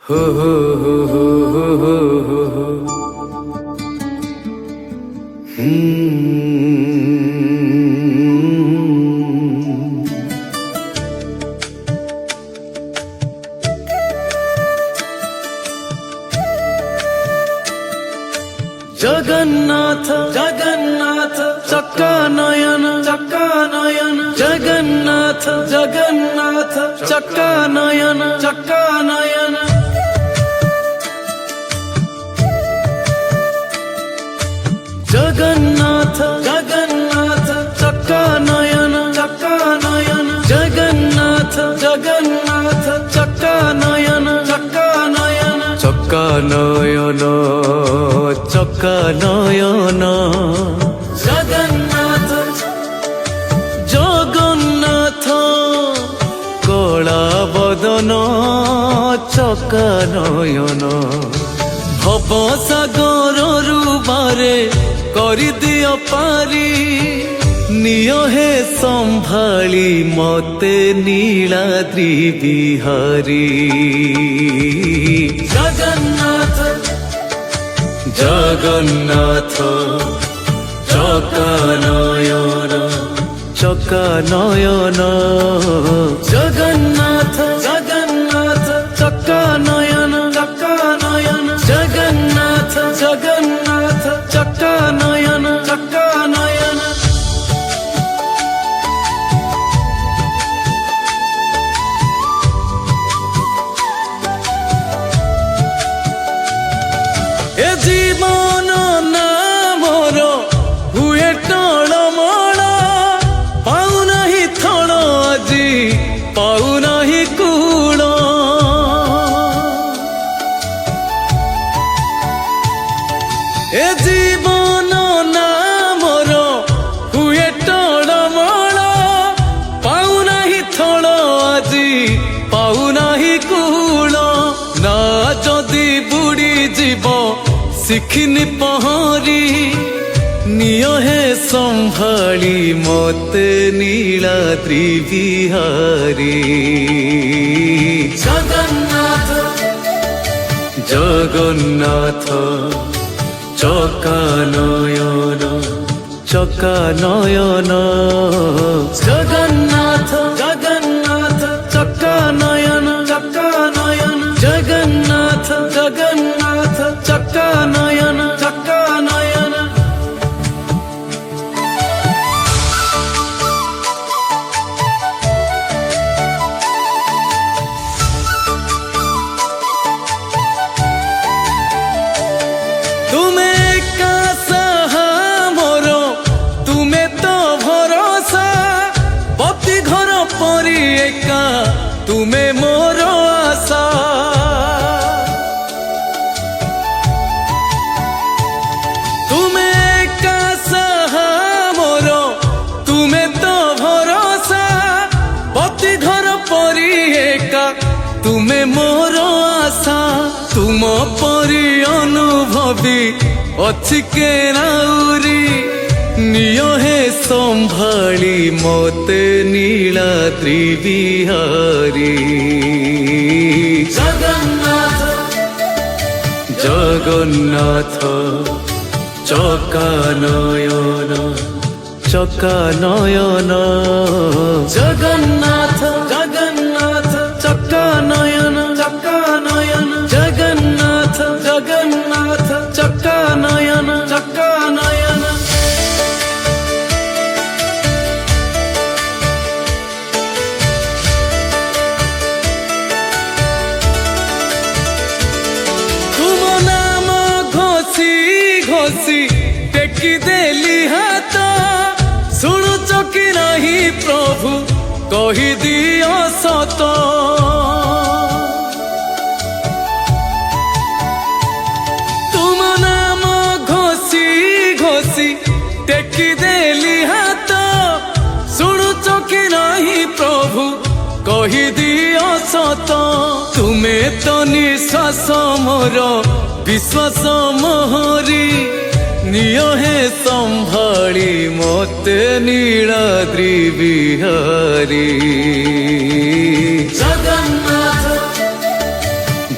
हो हो हो हो हो हो हो जगन्नाथ जगन्नाथ चक्का नयन जगन्नाथ जगन्नाथ चक्का नयन जगन्नाथ जगन्नाथ चक्का नयन जगन्नाथ जगन्नाथ चक्का नयन चक्का नयन जगन्नाथ जगन्नाथ कला बदन चक्का नयन भव सागर रूबारे करि दियो पारी निय हे संभाली मते नीलाद्रि बिहारी जगन्नाथ जगन्नाथ चक्का नयन जगन्नाथ जगन्नाथ चक्का नयन जगन्नाथ जगन्नाथ चक्का नयन ए जीवन नामर हुए टणमण पाऊ नहीं थण आजी पाऊ नहीं कूल ए जीवन नामर हुए टणमण पाऊ नहीं थण आजी पाऊ नहीं कूल ना जदि बुड़ी जीव शिखिनी पहरी निय हे संभाली मते नीलाद्रि बिहारी जगन्नाथ जगन्नाथ चक्का नयन जगन्नाथ जगन्नाथ चक्का नयन जगन्नाथ जगन्नाथ चक्का नयन तुम्हें का सहा मोर तुम्हें तो भरोसा पति घर परी एका तुम्हें मोर आशा तुम्हें का सहा मोर तुम्हें तो भरोसा पति घर परी एका तुम्हें मोर आशा तुम परी अनुभवी अच्छी के नाउरी निय हे संभाली मते नीलाद्रि बिहारी जगन्नाथ जगन्नाथ चक्का नयन जगन्नाथ जगन्नाथ चक्का नयन जगन्नाथ जगन्नाथ चक्का नयन तुम नाम घोषी घोषी टेकी देली हाथ शुणुच कि नहीं प्रभु कही दियो सत तुम नाम घोषी घोषी टेकी देली हाथ शुणुच कि नहीं प्रभु कही दियो सत तुम्हें तो निश्वास मोर विश्वास मोहरी निय हे संभाली मते नीलाद्रि बिहारी जगन्नाथ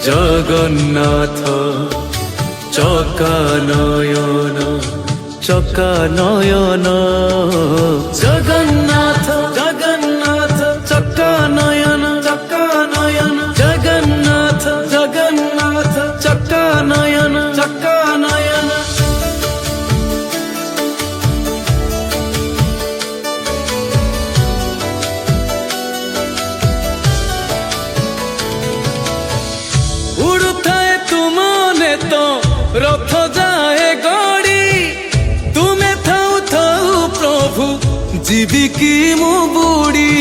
জগন্নাথ চকানয়ন চকানয়ন জগন্নাথ জগন্নাথ চকানয়ন চকানয়ন জগন্নাথ জগন্নাথ চকানয়ন চকানয়ন উড়ুথায় তুমনে তো রথ যায় গড়ি তুমে থাউ থাউ প্রভু জীবি কি মু বুড়ি